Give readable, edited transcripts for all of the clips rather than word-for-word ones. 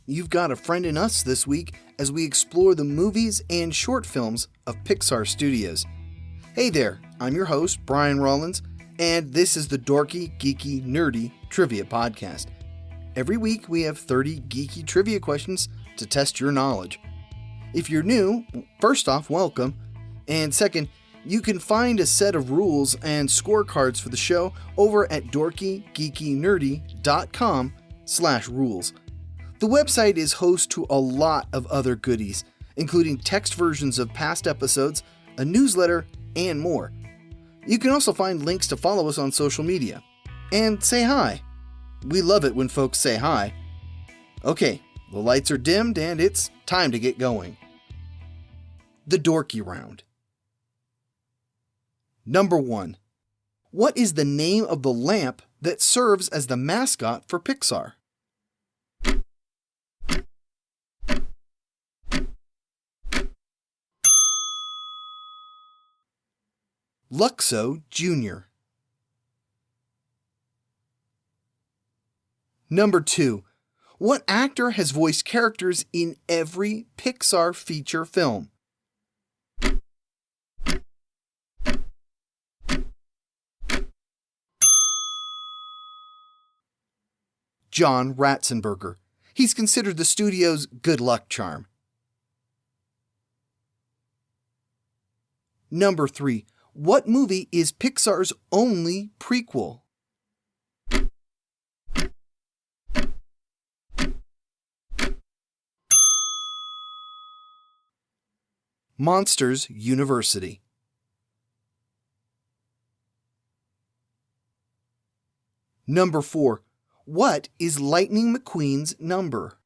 you've got a friend in us this week as we explore the movies and short films of Pixar Studios. Hey there, I'm your host, Brian Rollins, and this is the Dorky, Geeky, Nerdy Trivia Podcast. Every week we have 30 geeky trivia questions to test your knowledge. If you're new, first off, welcome, and second, you can find a set of rules and scorecards for the show over at dorkygeekynerdy.com/rules. The website is host to a lot of other goodies, including text versions of past episodes, a newsletter, and more. You can also find links to follow us on social media. And say hi. We love it when folks say hi. Okay, the lights are dimmed and it's time to get going. The Dorky Round. Number 1. What is the name of the lamp that serves as the mascot for Pixar? Luxo Jr. Number 2. What actor has voiced characters in every Pixar feature film? John Ratzenberger. He's considered the studio's good luck charm. Number 3. What movie is Pixar's only prequel? Monsters University. Number 4. What is Lightning McQueen's number?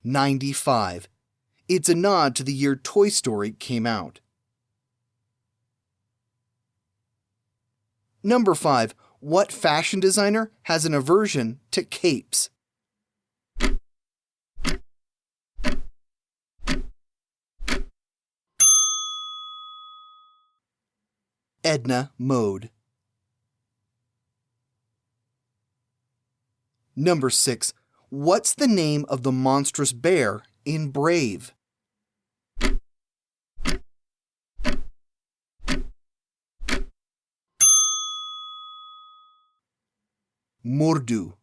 "95. It's a nod to the year Toy Story came out. Number 5. What fashion designer has an aversion to capes? Edna Mode. Number 6. What's the name of the monstrous bear in Brave? Mordu.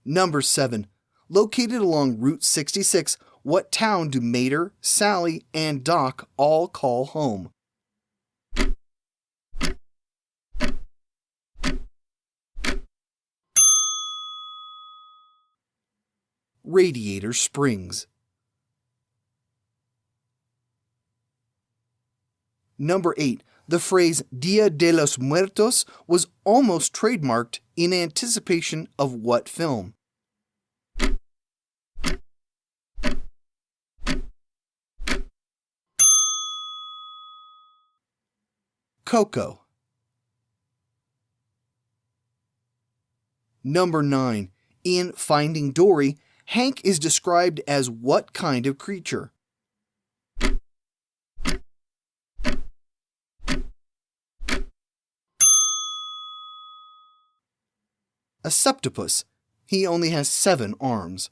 Number 7. Located along Route 66, what town do Mater, Sally, and Doc all call home? Radiator Springs. Number 8. The phrase Dia de los Muertos was almost trademarked in anticipation of what film? Coco. Number 9. In Finding Dory, Hank is described as what kind of creature? A septopus. He only has 7 arms.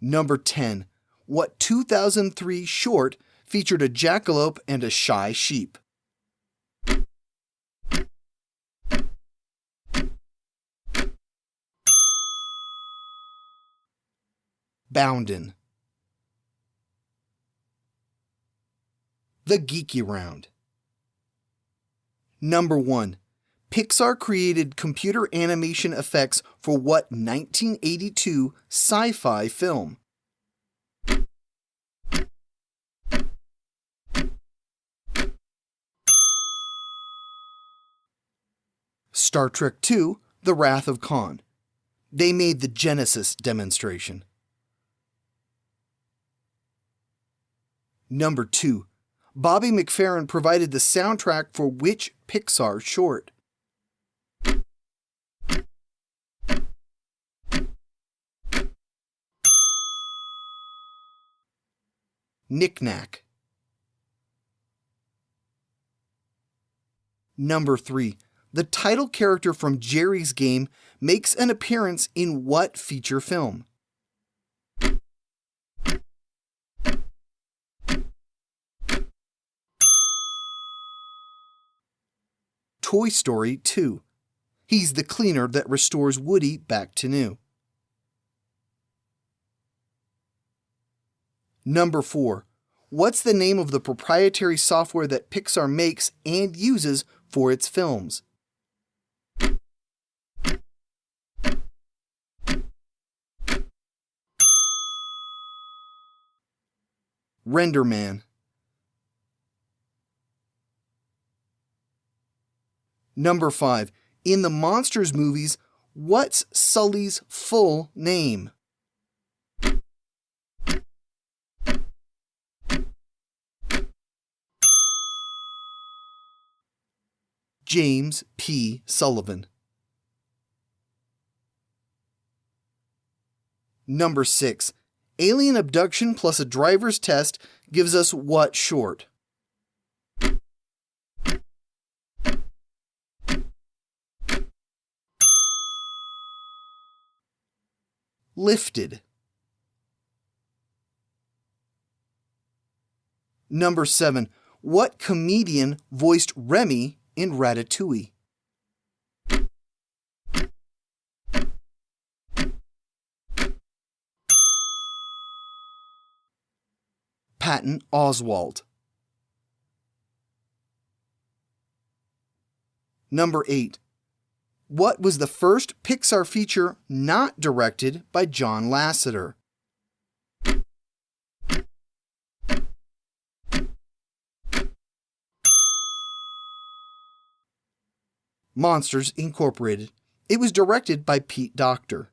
Number 10. What 2003 short featured a jackalope and a shy sheep? Bounden. The Geeky Round. Number 1. Pixar created computer animation effects for what 1982 sci-fi film? Star Trek II: The Wrath of Khan. They made the Genesis demonstration. Number 2. Bobby McFerrin provided the soundtrack for which Pixar short? Knick-knack. Number 3. The title character from Jerry's Game makes an appearance in what feature film? Toy Story 2. He's the cleaner that restores Woody back to new. Number 4. What's the name of the proprietary software that Pixar makes and uses for its films? RenderMan. Number 5. In the Monsters movies, what's Sully's full name? James P. Sullivan. Number 6. Alien abduction plus a driver's test gives us what short? Lifted. Number 7. What comedian voiced Remy in Ratatouille? Patton Oswalt. Number 8. What was the first Pixar feature not directed by John Lasseter? Monsters, Incorporated. It was directed by Pete Docter.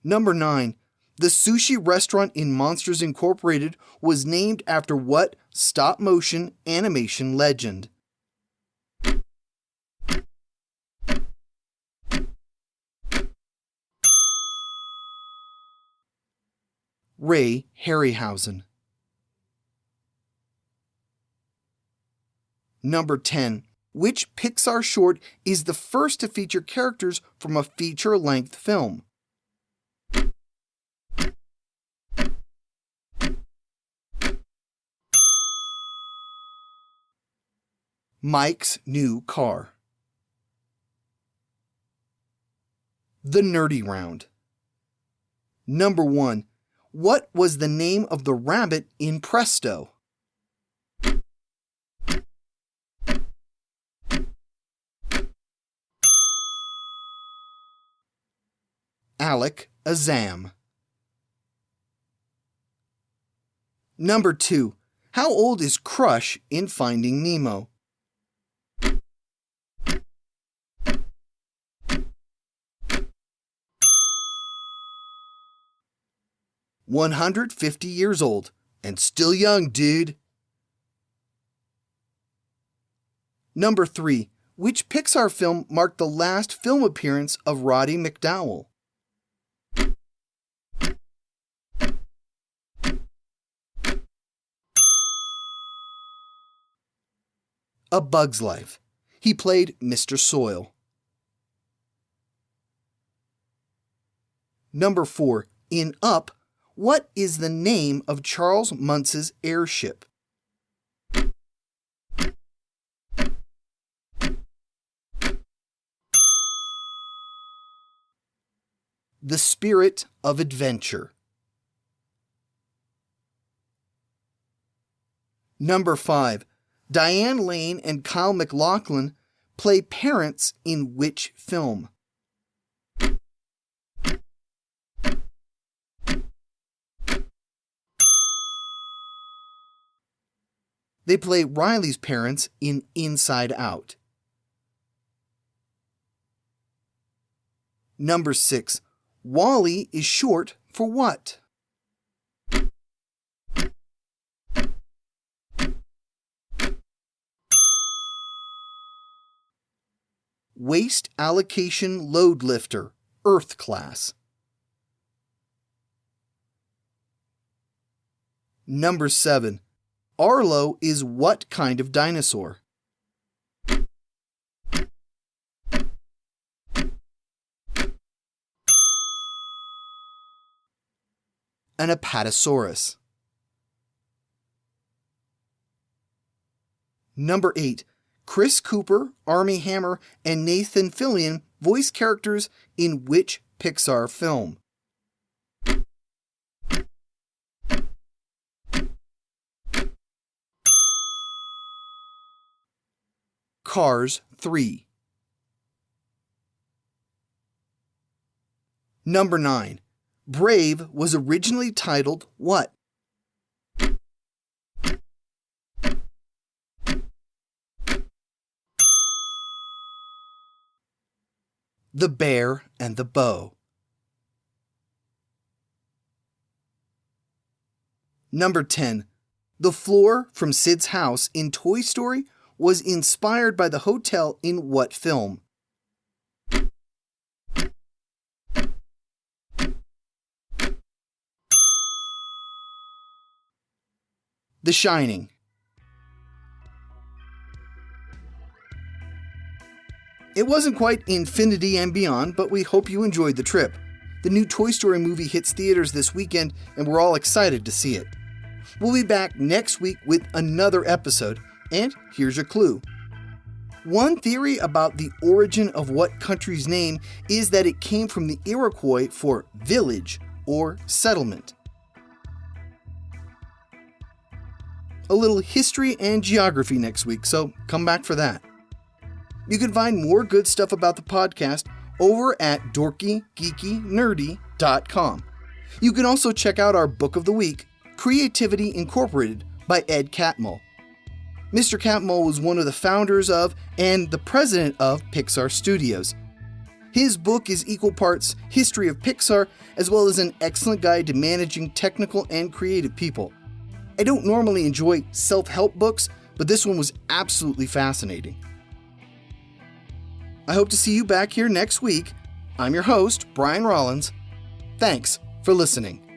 Number 9. The sushi restaurant in Monsters, Incorporated was named after what stop-motion animation legend? Ray Harryhausen. Number 10. Which Pixar short is the first to feature characters from a feature-length film? Mike's New Car. The Nerdy Round. Number 1. What was the name of the rabbit in Presto? Alec Azam. Number 2. How old is Crush in Finding Nemo? "150 years old, and still young, dude." Number 3. Which Pixar film marked the last film appearance of Roddy McDowall? A Bug's Life. He played Mr. Soil. Number 4. In Up, what is the name of Charles Muntz's airship? The Spirit of Adventure. Number 5. Diane Lane and Kyle MacLachlan play parents in which film? They play Riley's parents in Inside Out. Number 6. Wall-E is short for what? Waste Allocation Load Lifter, Earth Class. Number 7. Arlo is what kind of dinosaur? An apatosaurus. Number 8. Chris Cooper, Armie Hammer, and Nathan Fillion voice characters in which Pixar film? Cars 3. Number 9. Brave was originally titled what? The Bear and the Bow. Number 10. The floor from Sid's house in Toy Story was inspired by the hotel in what film? The Shining. It wasn't quite infinity and beyond, but we hope you enjoyed the trip. The new Toy Story movie hits theaters this weekend, and we're all excited to see it. We'll be back next week with another episode, and here's your clue. One theory about the origin of what country's name is that it came from the Iroquois for village or settlement. A little history and geography next week, so come back for that. You can find more good stuff about the podcast over at dorkygeekynerdy.com. You can also check out our book of the week, Creativity Incorporated by Ed Catmull. Mr. Catmull was one of the founders of and the president of Pixar Studios. His book is equal parts history of Pixar as well as an excellent guide to managing technical and creative people. I don't normally enjoy self-help books, but this one was absolutely fascinating. I hope to see you back here next week. I'm your host, Brian Rollins. Thanks for listening.